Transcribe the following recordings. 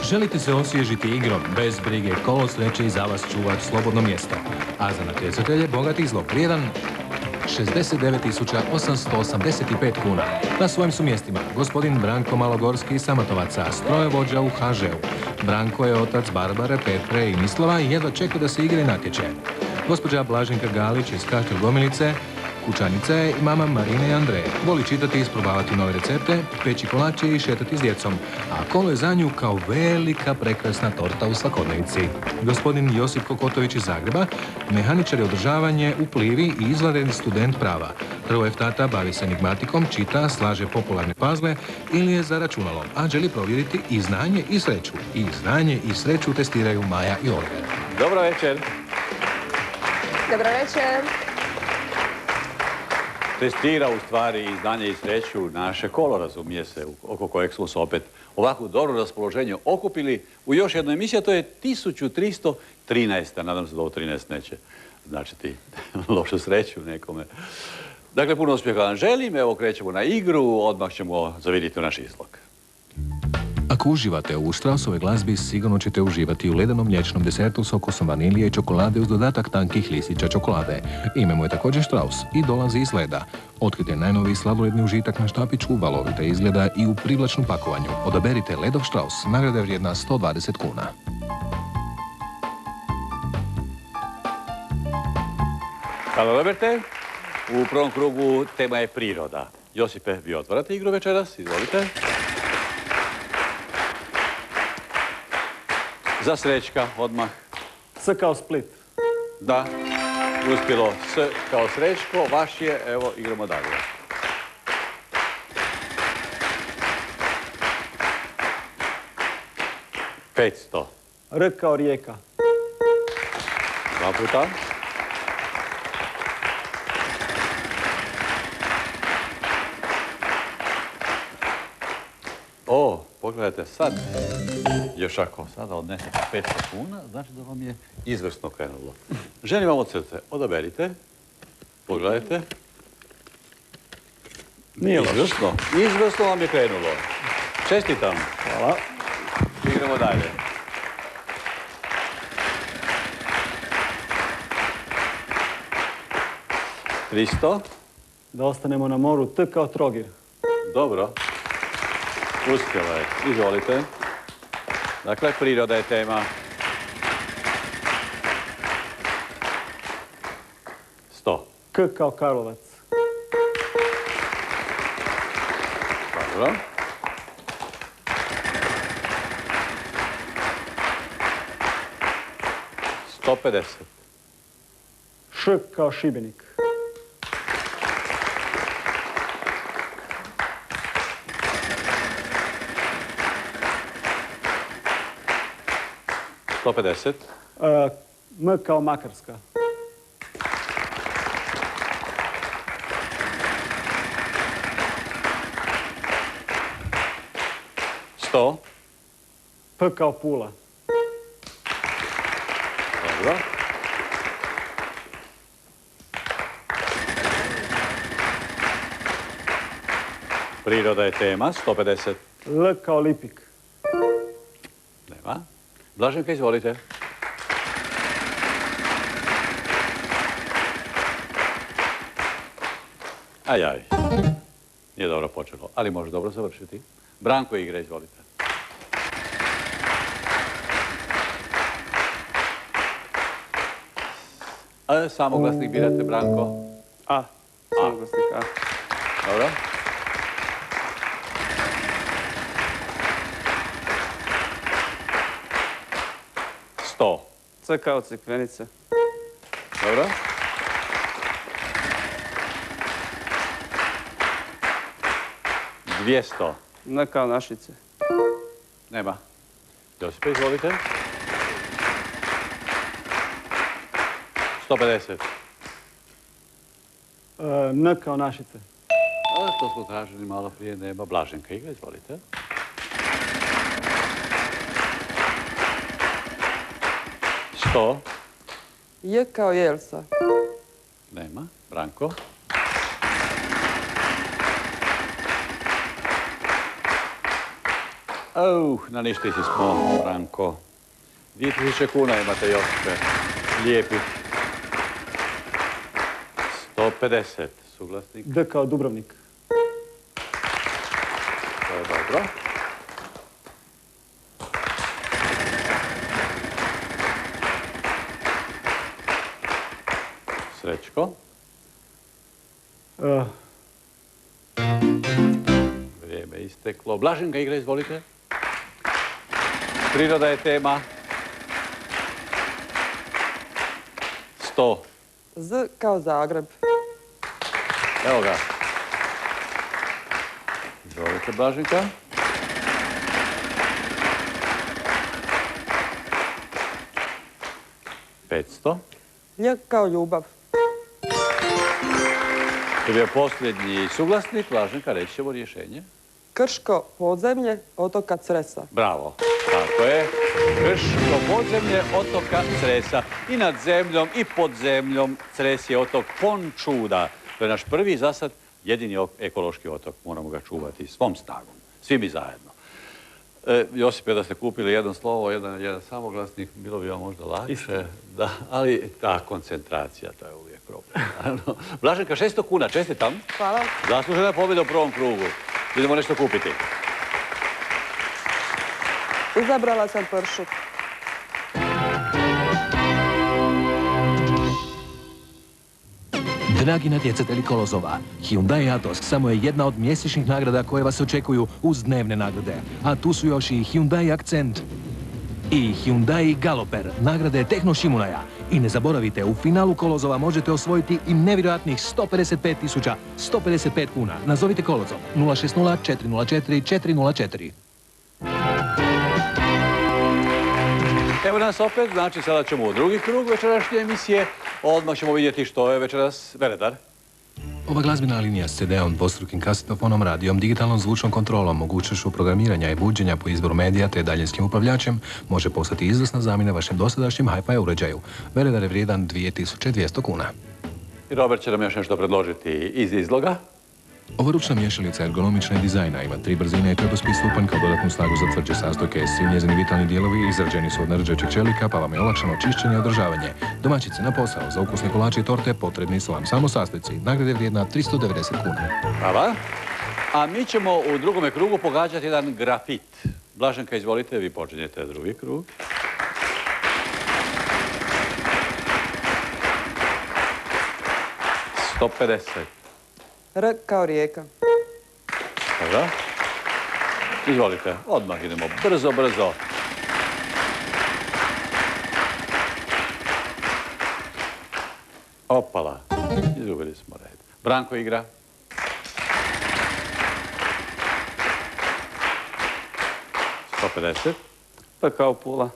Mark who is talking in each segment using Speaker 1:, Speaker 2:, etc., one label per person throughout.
Speaker 1: Želite se osvježiti igrom, bez brige, kolo sreće i za vas čuvat slobodno mjesto. A za natjecatelje bogat izlog vrijedan 69.885 kuna. Na svojim su mjestima gospodin Branko Malogorski iz Samatovaca, strojovođa u HŽ-u. Branko je otac Barbare, Petre i Mislava i jedva čeka da se igre natječe. Gospođa Blaženka Galić iz Kaštel Gomilice, kućanica je i mama Marine i Andreje. Voli čitati i isprobavati nove recepte, peći kolače i šetati s djecom. A kolo je za nju kao velika prekrasna torta u svakodnevici. Gospodin Josip Kokotović iz Zagreba, mehaničar je održavanje u Plivi i izvanredni student prava. Hrvojev tata bavi se enigmatikom, čita, slaže popularne pazle ili je za računalom, a želi provjeriti i znanje i sreću. I znanje i sreću testiraju Maja i Oliver.
Speaker 2: Dobro večer.
Speaker 3: Dobro večer.
Speaker 2: Testira u stvari i znanje i sreću naše kolo, razumije se, oko kojeg smo se opet ovako dobro raspoloženje okupili u još jednoj emisiji, a to je 1313. Nadam se da ovo 13 neće značiti lošu sreću nekome. Dakle, puno uspjeha vam želim, evo krećemo na igru, odmah ćemo zavidjeti u naš izlog.
Speaker 1: Ako uživate u Straussovoj glazbi, sigurno ćete uživati u ledenom mliječnom desertu s okusom vanilije i čokolade uz dodatak tankih listića čokolade. Ime mu je također Strauss i dolazi iz leda. Otkrite najnoviji sladoledni užitak na štapiću, valovite izgleda i u privlačnom pakovanju. Odaberite ledov Strauss, nagrada je vrijedna 120 kuna.
Speaker 2: Hvala, Roberte. U prvom krugu tema je priroda. Josipe, vi otvarate igru večeras, izvolite. Za Srećka, odmah.
Speaker 4: S kao Split.
Speaker 2: Da, uspjelo S kao Srećko, vaš je, evo, igramo dalje. $500.
Speaker 4: R kao Rijeka.
Speaker 2: 2 puta. O, pogledajte sad. Još ako sada odnesete 500 kuna, znači da vam je izvrsno krenulo. Želim vam od srce, odaberite, pogledajte.
Speaker 4: Nije loš.
Speaker 2: Izvrsno, izvrsno vam je krenulo. Čestitam.
Speaker 4: Hvala.
Speaker 2: Igramo dalje. $300.
Speaker 4: Da ostanemo na moru, T kao Trogir.
Speaker 2: Dobro. Uspjela je. Izvolite. Dakle, priroda je tema. 100.
Speaker 4: K kao Karlovac.
Speaker 2: Dobro. $150.
Speaker 4: Š kao Šibenik.
Speaker 2: $150.
Speaker 4: M kao Makarska.
Speaker 2: $100.
Speaker 4: P kao Pula.
Speaker 2: Dobro. Priroda je tema. 150.
Speaker 4: L kao Lipik.
Speaker 2: Nema. Blaženka, izvolite. Ajaj. Nije dobro počelo, ali može dobro završiti. Branko igra, izvolite. Samoglasnik birate, Branko.
Speaker 4: A. Samoglasnik A.
Speaker 2: Dobro. $100.
Speaker 4: C kao Crikvenica.
Speaker 2: Dobro. $200.
Speaker 4: N kao Našice.
Speaker 2: Nema. Josipe, izvolite. 150.
Speaker 4: N kao Našice.
Speaker 2: To smo tražili malo prije, nema. Blaženka igra, izvolite. $100.
Speaker 5: J kao Jelsa.
Speaker 2: Nema. Branko. Na ništici smo, Branko. 2000 kuna imate, Josipe. Lijepih. 150, suglasnik.
Speaker 4: D kao Dubrovnik.
Speaker 2: To je dobro. Srećko. Vrijeme isteklo. Blaženka igra, izvolite. Priroda je tema. 100.
Speaker 5: Z kao Zagreb.
Speaker 2: Evo ga. Izvolite, Blaženka. $500.
Speaker 5: Lj kao ljubav.
Speaker 2: To je bio posljednji suglasnik. Blaženka, reći ćemo rješenje.
Speaker 5: Krško podzemlje otoka Cresa.
Speaker 2: Bravo. Tako je. Krško podzemlje otoka Cresa. I nad zemljom i pod zemljom Cres je otok Pončuda. To je naš prvi za sad jedini ekološki otok. Moramo ga čuvati svom snagom. Svi mi zajedno. Josipe, da ste kupili jedno slovo, jedan samoglasnik, bilo bi vam možda lakše. Da, ali ta koncentracija, to je uvijek problem. Blaženka, 600 kuna, čestitam.
Speaker 5: Hvala.
Speaker 2: Zaslužena pobjeda u prvom krugu. Idemo nešto kupiti.
Speaker 5: Izabrala sam pršut.
Speaker 1: Dragi natjecatelji Kolozova, Hyundai Atos samo je jedna od mjesečnih nagrada koje vas očekuju uz dnevne nagrade. A tu su još i Hyundai Accent i Hyundai Galloper, nagrade Tehno Šimunaja. I ne zaboravite, u finalu Kolozova možete osvojiti i nevjerojatnih 155 kuna. Nazovite Kolozov 060 404 404.
Speaker 2: Evo nas opet, znači sada ćemo u drugi krug večerašnje emisije. Odmah ćemo vidjeti što je večeras Veredar.
Speaker 1: Ova glazbena linija s CD-om, dvostrukim kasetnofonom, radijom, digitalnom zvučnom kontrolom, mogućnošću programiranja i buđenja po izboru medija te daljinskim upravljačem može postati izvrsna zamjena vašem dosadašnjem hi-fi uređaju. Veredar je vrijedan 2200 kuna.
Speaker 2: I Robert će nam još nešto predložiti iz izloga.
Speaker 1: Ova ručna miješalica ergonomična je dizajna, ima 3 brzine i četvrtspih stupanj kao dodatnu snagu za tvrđe sastojke. Svi njezini vitalni dijelovi izrađeni su od nerđećeg čelika, pa vam je olakšano čišćenje i održavanje. Domaćice na posao za ukusne kolače i torte potrebni su vam samo sastojci. Nagrada je vrijedna 390 kuna.
Speaker 2: Hvala. A mi ćemo u drugome krugu pogađati jedan grafit. Blaženka, izvolite, vi počinjete drugi krug. $150.
Speaker 5: R kao rijeka.
Speaker 2: Dobro. Izvolite, odmah idemo. Brzo, brzo. Opala. Izgubili smo red. Branko igra. $150.
Speaker 4: P kao Pula.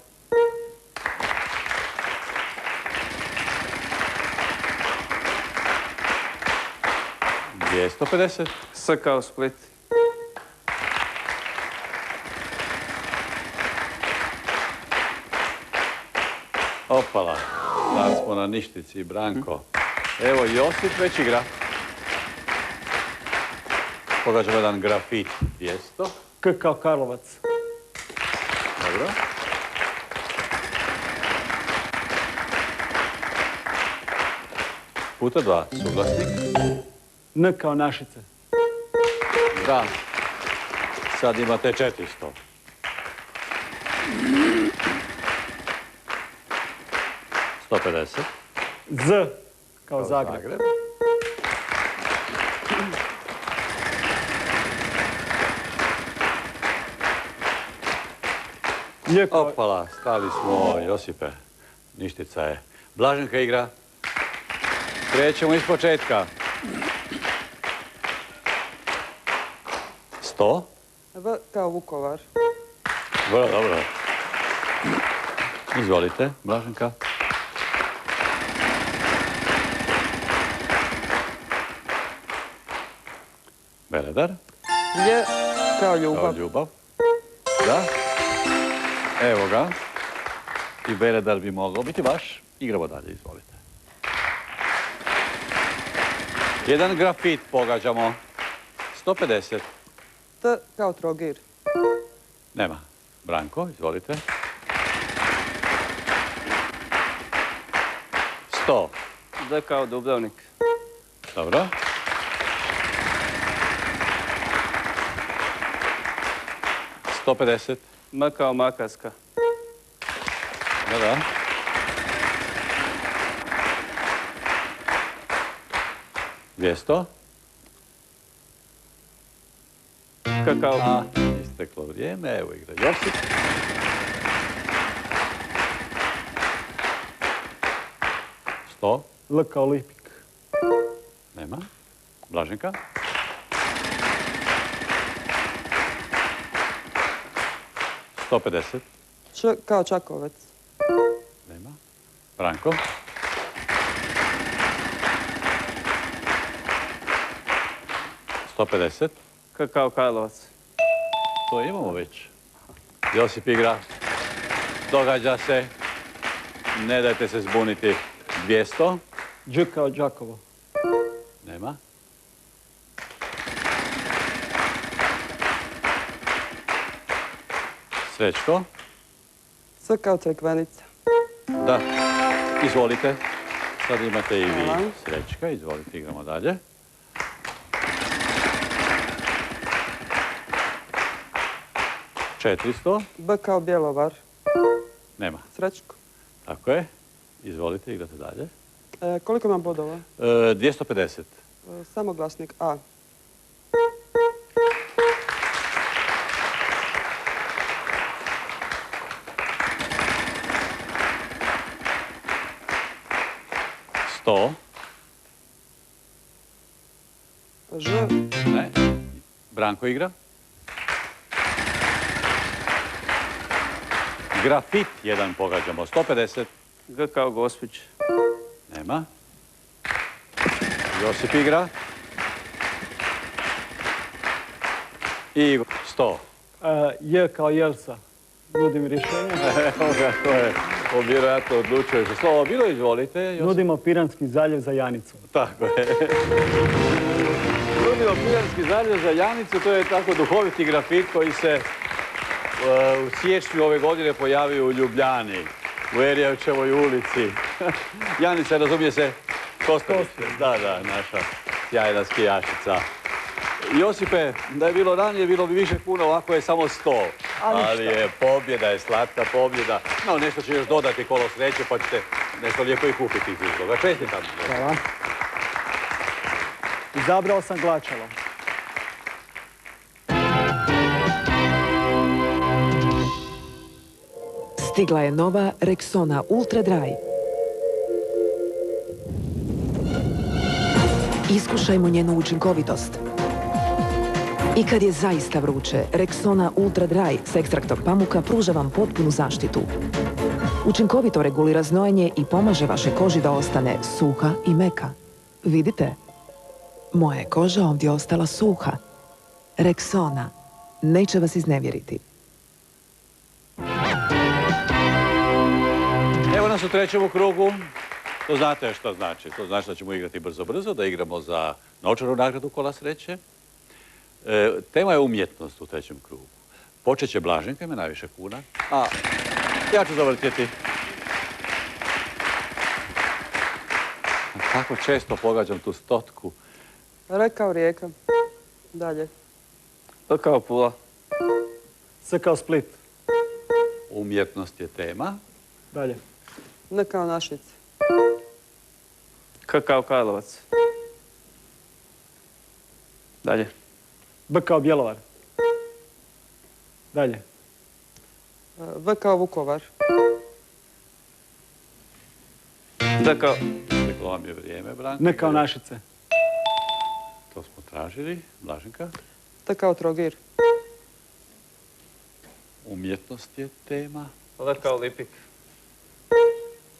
Speaker 2: $250.
Speaker 4: S kao Split.
Speaker 2: Opala. Sad smo na ništici, Branko. Evo, Josip već igra. Pogađamo jedan grafit. 200.
Speaker 4: K kao Karlovac.
Speaker 2: Dobro. Puta 2, suglasnik.
Speaker 4: N kao Našice.
Speaker 2: Da. Sad imate 400. $150.
Speaker 4: Z kao Zagreb. Lj kao...
Speaker 2: Opala, stali smo, Josipe. Ništica je. Blaženka igra. Krećemo iz početka. 100.
Speaker 5: V kao Vukovar.
Speaker 2: Vrlo dobro. Izvolite, Blaženka. Veredar.
Speaker 5: Lj kao
Speaker 2: Kao
Speaker 5: ljubav.
Speaker 2: ljubav. Da. Evo ga. I Veredar bi mogao biti vaš. Igramo dalje, izvolite. Jedan grafit pogađamo. 150.
Speaker 5: T kao Trogir.
Speaker 2: Nema. Branko, izvolite. 100.
Speaker 6: D kao Dubrovnik.
Speaker 2: Dobro. 150.
Speaker 6: M kao Makarska.
Speaker 2: Da. 200.
Speaker 6: K kao
Speaker 2: A, isteklo vrijeme, evo igra Josip. 100.
Speaker 4: L kao Lipik.
Speaker 2: Nema. Blaženka. 150.
Speaker 5: Č kao Čakovec.
Speaker 2: Nema. Branko. 150.
Speaker 6: K kao Karlovac.
Speaker 2: To imamo već. Josip igra. Događa se. Ne dajte se zbuniti. 200.
Speaker 4: Đ kao Đakovo.
Speaker 2: Nema. Srećko.
Speaker 5: S kao Crikvenica.
Speaker 2: Da. Izvolite. Sad imate i vi
Speaker 5: Hvala.
Speaker 2: Srećka. Izvolite, igramo dalje. $400.
Speaker 5: B kao Bjelovar.
Speaker 2: Nema.
Speaker 5: Srećko.
Speaker 2: Tako je. Izvolite, igrate dalje.
Speaker 5: Koliko imam bodova?
Speaker 2: 250.
Speaker 5: Samoglasnik A.
Speaker 2: $100.
Speaker 5: Ž.
Speaker 2: Ne. Branko igra. Grafit jedan pogađamo. 150.
Speaker 6: G kao Gospić.
Speaker 2: Nema. Josip igra. I 100.
Speaker 4: J kao Jelsa. Nudim rješenje.
Speaker 2: Evo ga, to je vjerojatno odlučujuće slovo. Bilo, izvolite. Josip.
Speaker 4: Nudimo Piranski zaljev za Janicu.
Speaker 2: Tako je. Nudimo Piranski zaljev za Janicu, to je tako duhoviti grafit koji se u siječnju ove godine pojavio u Ljubljani, u Erjevčevoj ulici. Janica, razumije se, Kostelić. Da, naša sjajna skijašica. Josipe, da je bilo ranije, bilo bi više puno, ovako je samo 100. Ali je pobjeda, je slatka pobjeda. No, nešto će još dodati kolo sreće, pa ćete nešto lijepo i kupiti iz toga. Čestitam.
Speaker 4: Hvala. Izabrao sam Glačalo.
Speaker 7: Stigla je nova Rexona Ultra Dry. Iskušajmo njenu učinkovitost. I kad je zaista vruće, Rexona Ultra Dry s ekstraktom pamuka pruža vam potpunu zaštitu. Učinkovito regulira znojenje i pomaže vašoj koži da ostane suha i meka. Vidite? Moja je koža ovdje ostala suha. Rexona neće vas iznevjeriti.
Speaker 2: Evo nas u trećem krugu. To znate što znači. To znači da ćemo igrati brzo, da igramo za novčanu nagradu kola sreće. Tema je umjetnost u trećem krugu. Počet će Blaženka, ima najviše kuna. A ja ću zavrtjeti. Tako često pogađam tu stotku.
Speaker 5: R kao Rijeka. Dalje.
Speaker 6: P kao Pula.
Speaker 4: S kao Split.
Speaker 2: Umjetnost je tema.
Speaker 4: Dalje.
Speaker 5: N kao Našice.
Speaker 6: K kao Karlovac. Dalje.
Speaker 4: B kao Bjelovar. Dalje.
Speaker 5: V kao Vukovar.
Speaker 6: D kao...
Speaker 2: Steklo vam je vrijeme, Branko.
Speaker 4: N kao Našice.
Speaker 2: To smo tražili. Blaženka.
Speaker 5: T kao Trogir.
Speaker 2: Umjetnost je tema.
Speaker 6: L kao Lipik.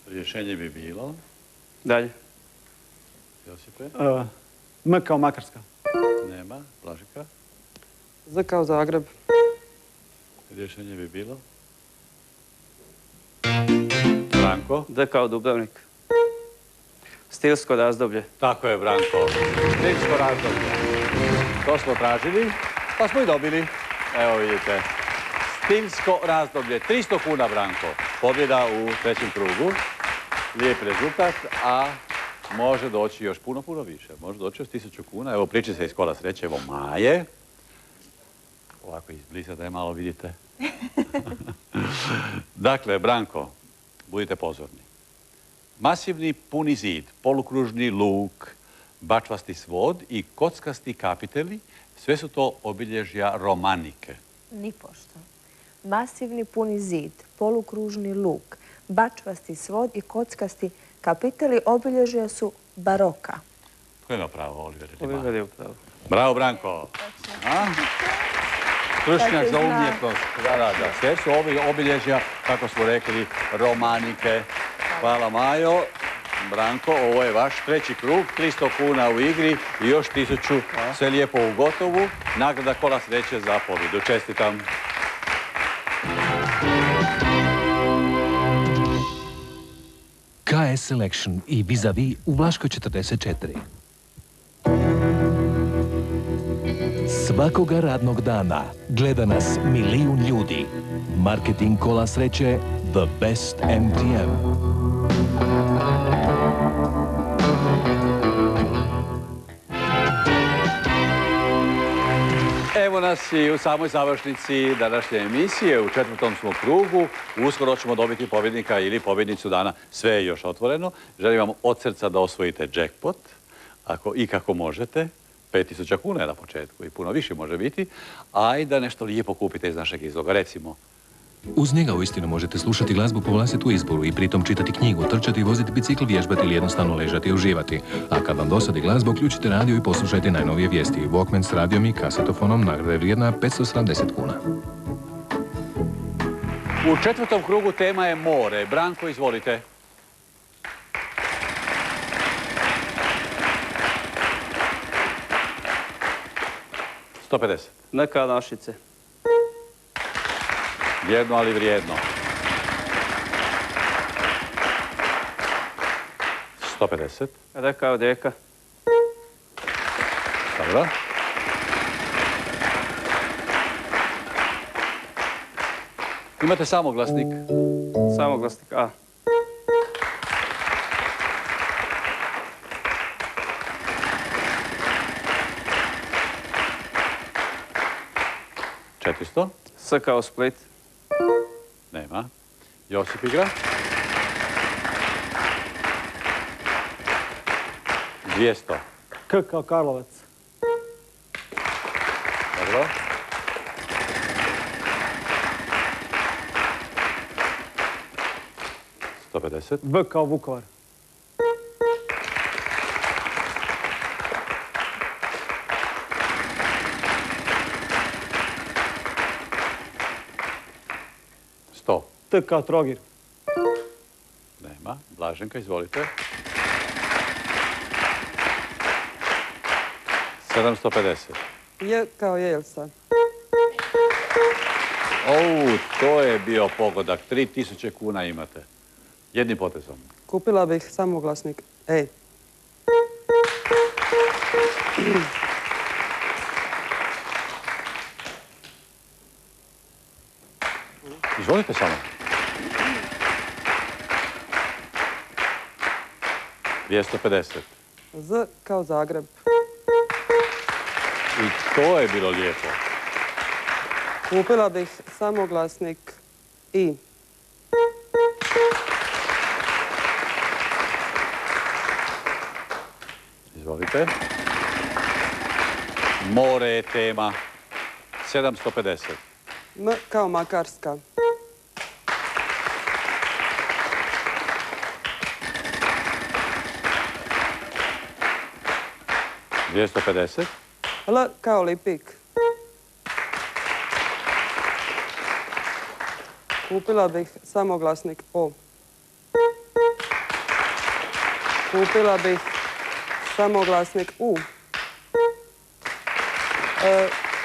Speaker 2: Rješenje bi bilo.
Speaker 6: Dalje.
Speaker 2: Josipe.
Speaker 4: M kao Makarska.
Speaker 2: Nema. Blaženka.
Speaker 5: Z kao Zagreb.
Speaker 2: Rješenje bi bilo. Branko.
Speaker 6: D kao Dubrovnik. Stilsko razdoblje.
Speaker 2: Tako je, Branko. Stilsko razdoblje. To smo tražili, pa smo i dobili. Evo vidite, Stilsko razdoblje. 300 kuna, Branko. Pobjeda u trećem krugu. Lijep rezultat, a može doći još puno više. Može doći još 1000 kuna. Evo, priči se iz kola sreće. Evo Maje. Ovako izbliza da je malo vidite. Dakle, Branko, budite pozorni. Masivni puni zid, polukružni luk, bačvasti svod i kockasti kapiteli, sve su to obilježja romanike.
Speaker 3: Nipošto. Masivni puni zid, polukružni luk, bačvasti svod i kockasti kapiteli obilježja su baroka.
Speaker 2: Ko ima pravo, Oliver?
Speaker 6: Oliver je upravo.
Speaker 2: Bravo, Branko. Stručnjak za umjetnost. Da. Sve su ovi obilježja, kako smo rekli, romanike. Hvala, Majo. Branko, ovo je vaš treći krug, 300 kuna u igri i još 1000, sve lijepo u gotovu. Nagrada kola sreće za pobjedu. Čestitam.
Speaker 1: KS Selection i Vis-a-vis u Vlaškoj 44. Svakoga radnog dana gleda nas milijun ljudi. Marketing kola sreće The Best MTM.
Speaker 2: Evo nas i u samoj završnici današnje emisije. U 4. smo krugu. Uskoro ćemo dobiti pobjednika ili pobjednicu dana. Sve je još otvoreno. Želim vam od srca da osvojite jackpot. Ako i kako možete. 5000 kuna je na početku i puno više može biti. A i da nešto lijepo kupite iz našeg izloga. Recimo,
Speaker 1: Uz njega uistinu možete slušati glazbu po vlastitu izboru i pritom čitati knjigu, trčati, voziti bicikl, vježbati ili jednostavno ležati i uživati. A kad vam dosadi glazba, uključite radio i poslušajte najnovije vijesti. Walkman s radijom i kasetofonom, nagrada je vrijedna 570 kuna.
Speaker 2: u 4. krugu tema je more. Branko, izvolite. $150.
Speaker 6: Neka Našice.
Speaker 2: Vrijedno, ali vrijedno. 150.
Speaker 6: Reka Odeka.
Speaker 2: Dobro. Imate samoglasnik.
Speaker 6: Samoglasnik A.
Speaker 2: $400.
Speaker 6: S kao Split.
Speaker 2: Nema. Josip igra. 200.
Speaker 4: K kao Karlovac.
Speaker 2: Dobro. $150.
Speaker 4: V kao Vukovar. T kao Trogir.
Speaker 2: Nema. Blaženka, izvolite. 750.
Speaker 5: J kao Jelsa.
Speaker 2: To je bio pogodak. 3000 kuna imate. Jednim potezom.
Speaker 5: Kupila bih samoglasnik E.
Speaker 2: Izvolite samo. 250.
Speaker 5: Z kao Zagreb.
Speaker 2: I to je bilo lijepo.
Speaker 5: Kupila bih samoglasnik I.
Speaker 2: Izvolite. More je tema. 750.
Speaker 5: M kao Makarska.
Speaker 2: $250.
Speaker 5: L kao Lipik. Kupila bih samoglasnik O. Kupila bih samoglasnik U.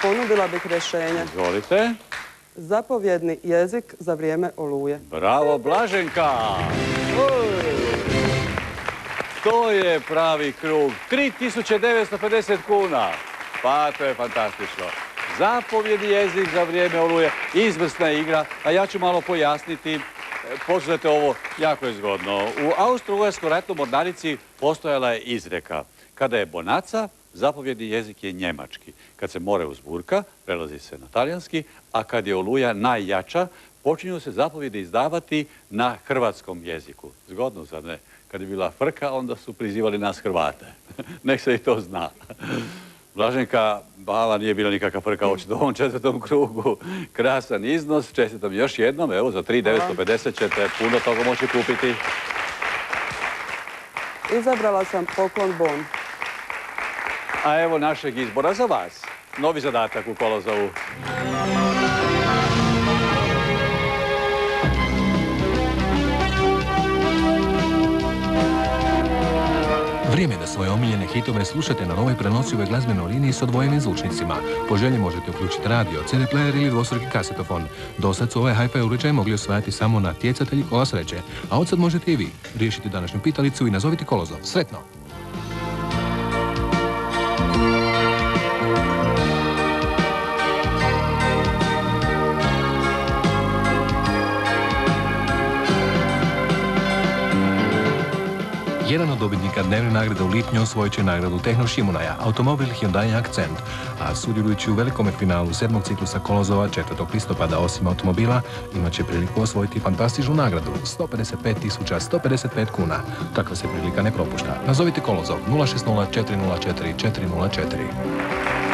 Speaker 5: Ponudila bih rješenje.
Speaker 2: Izvolite.
Speaker 5: Zapovjedni jezik za vrijeme oluje.
Speaker 2: Bravo, Blaženka! To je pravi krug. 3950 kuna. Pa, to je fantastično. zapovjedni jezik za vrijeme oluje. Izvrsna igra, a ja ću malo pojasniti. Poslušajte ovo, jako je zgodno. U Austro-Ugarskoj ratnoj mornarici postojala je izreka. Kada je bonaca, zapovjedni jezik je njemački. Kad se more uzburka, prelazi se na talijanski, a kad je oluja najjača, počinju se zapovjedi izdavati na hrvatskom jeziku. Zgodno, zar ne? Kad je bila frka, onda su prizivali nas Hrvate. Nek se i to zna. Blaženka Bala nije bila nikakva frka očito u ovom 4. krugu. Krasan iznos, čestitam još jednom. Evo, za 3.950 ćete puno toga moći kupiti.
Speaker 5: Izabrala sam poklon bon.
Speaker 2: A evo našeg izbora za vas. Novi zadatak u kolozovu.
Speaker 1: Vrijeme je da svoje omiljene hitove slušate na novoj prenosivoj glazbenoj liniji s odvojenim zvučnicima. Po želji možete uključiti radio, CD player ili dvostruki kasetofon. Dosad su ovaj hi-fi uređaj mogli osvajati samo na natjecatelji kola sreće, a odsad možete i vi riješiti današnju pitalicu i nazoviti kolozov. Sretno! Jedan od dobitnika dnevne nagrade u lipnju osvojit će nagradu Tehno Šimunaja, automobil Hyundai Accent, a sudjelujući u velikome finalu 7. ciklusa kolozova 4. listopada osim automobila imat će priliku osvojiti fantastičnu nagradu 155.155 kuna. Takva se prilika ne propušta. Nazovite kolozov 060 404 404.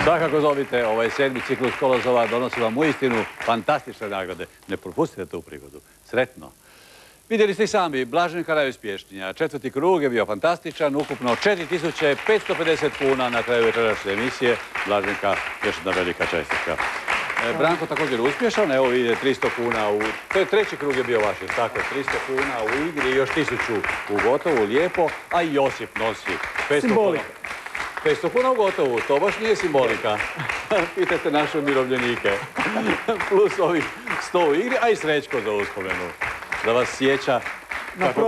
Speaker 2: Svakako zovite, ovaj 7. ciklus kolozova donosi vam uistinu fantastične nagrade. Ne propustite tu prigodu. Sretno! Vidjeli ste i sami, Blaženka najuspješnija. 4. krug je bio fantastičan, ukupno 4.550 kuna na kraju večerašnje emisije. Blaženka, još jedna velika čestitka. Branko također uspješan, evo vidite 300 kuna u... To je 3. krug je bio vaš, tako, 300 kuna u igri i još 1000 u gotovu, lijepo, a i Josip nosi 500
Speaker 4: Simbolika.
Speaker 2: kuna. 500 kuna u gotovu, to baš nije simbolika. Pitajte naše umirovljenike. Plus ovih 100 u igri, a i Srećko za uspomenu. Da vas sjeća kako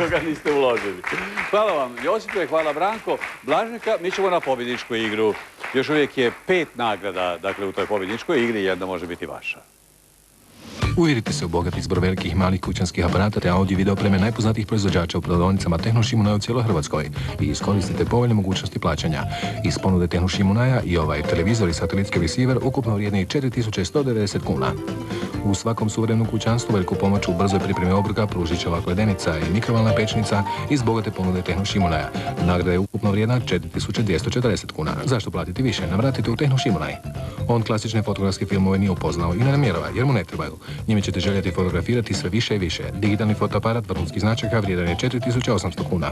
Speaker 2: ga niste uložili. Hvala vam, Josipe, hvala Branko. Blaženka, mi ćemo na pobjedničku igru. Još uvijek je 5 nagrada, dakle u toj pobjedničkoj igri jedna može biti vaša.
Speaker 1: Uvjerite se u bogat izbor velikih i malih kućanskih aparata te audio i video opreme najpoznatijih proizvođača u prodavaonicama Tehno Šimunaja u cijeloj Hrvatskoj i iskoristite povoljne mogućnosti plaćanja. Iz ponude Tehno Šimunaja i ovaj televizor i satelitski receiver ukupno vrijedni 4.190 kuna. U svakom suvremenom kućanstvu veliku pomoć u brzoj pripremi obroka pružit će ovakva ledenica i mikrovalna pečnica iz bogate ponude Tehno Šimunaja. Nagrada je ukupno vrijedna 4.240 kuna. Zašto platiti više? Navratite u Tehno Šimunaj. On klasične fotografske filmove nije upoznao i ne namjerava jer mu ne trebaju. Njime ćete željeti fotografirati sve više i više. Digitalni fotoaparat vrhunskih značaka vrijedan je 4.800 kuna.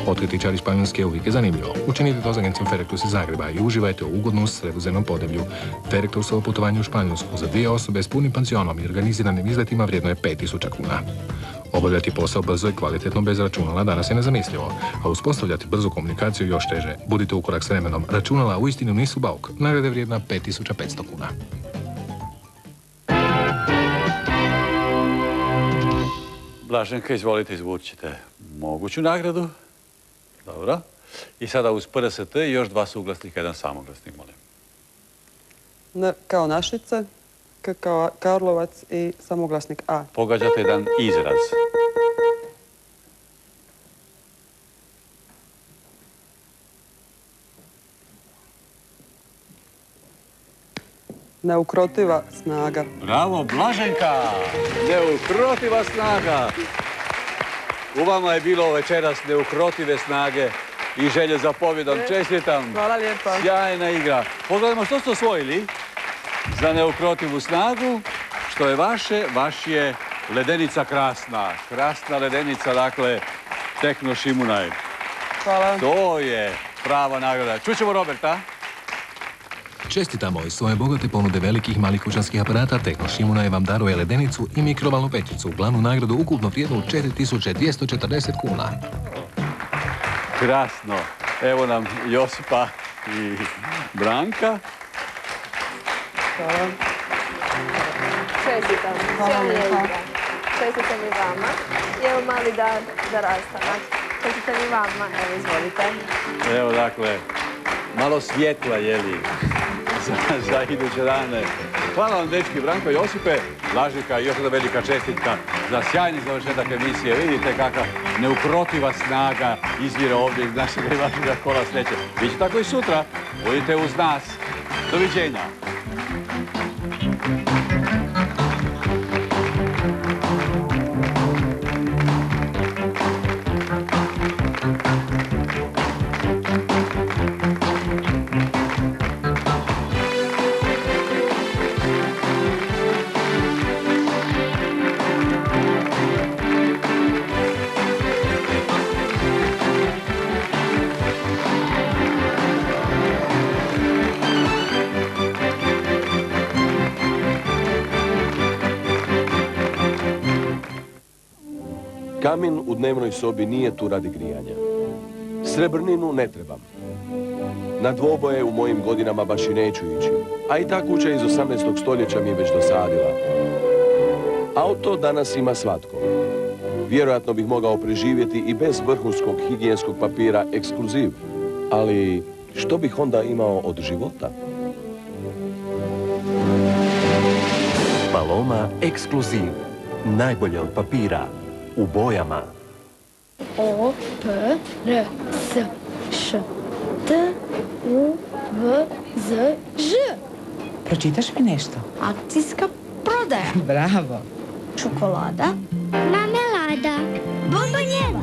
Speaker 1: Otkriti čari Španjolske uvijek je zanimljivo. Učinite to s agencijom Ferrectus iz Zagreba i uživajte u ugodnom sredozemnom podneblju. Ferrectusovo putovanje u Španjolsku za 2 osobe s punim pansionom i organiziranim izletima vrijedno je 5.000 kuna. Obavljati posao brzo i kvalitetno bez računala danas je nezamislivo, a uspostavljati brzu komunikaciju još teže. Budite u korak s vremenom. Računala uistinu nisu bauk. Nagrada je vrijedna 5.500 kuna.
Speaker 2: Blaženka, izvolite, izvučite moguću nagradu. Dobro. I sada uz PRST još 2 suglasnika, 1 samoglasnik, molim.
Speaker 5: N kao Našice, K kao Karlovac i samoglasnik A.
Speaker 2: Pogađate jedan izraz.
Speaker 5: Neukrotiva snaga.
Speaker 2: Bravo, Blaženka! Neukrotiva snaga! U vama je bilo večeras neukrotive snage i želje za pobjedom. Čestitam!
Speaker 5: Hvala lijepa.
Speaker 2: Sjajna igra. Pogledajmo što ste osvojili za neukrotivu snagu. Što je vaše? Vaš je ledenica krasna. Krasna ledenica, dakle, Tehno Šimunaj.
Speaker 5: Hvala.
Speaker 2: To je prava nagrada. Čućemo Roberta.
Speaker 1: Čestitamo iz svoje bogate ponude velikih i malih kućanskih aparata Tehno Šimunaj vam daruje ledenicu i mikrovalnu pećnicu. Glavnu nagradu ukupno vrijednu 4.240 kuna.
Speaker 2: Krasno. Evo nam Josipa i Branka.
Speaker 5: Hvala.
Speaker 3: Čestitam, sjajna igra. Čestitam i vama. I evo mali dar za rastanak. Čestitam i vama, evo izvolite.
Speaker 2: Evo dakle, malo svjetla, jeli, za iduće dane. Hvala vam, dečki, Branko i Josipe. Blažika, još jedna velika čestitka za sjajni završetak emisije. Vidite kakva neukrotiva snaga izvira ovdje iz našeg i vašega kola sreće. Biće tako i sutra. Budite uz nas. Doviđenja.
Speaker 8: Kamin u dnevnoj sobi nije tu radi grijanja. Srebrninu ne trebam. Na dvoboje u mojim godinama baš i neću ići. A i ta kuća iz 18. stoljeća mi je već dosadila. Auto danas ima svatko. Vjerojatno bih mogao preživjeti i bez vrhunskog higijenskog papira ekskluziv. Ali što bih onda imao od života?
Speaker 9: Paloma ekskluziv. Najbolje od papira. U bojama.
Speaker 10: O, P, R, S, Š, T, U, V, Z, Ž.
Speaker 11: Pročitaš mi nešto?
Speaker 10: Akcijska prodaja.
Speaker 11: Bravo.
Speaker 10: Čokolada. Marmelada. Bombonjera.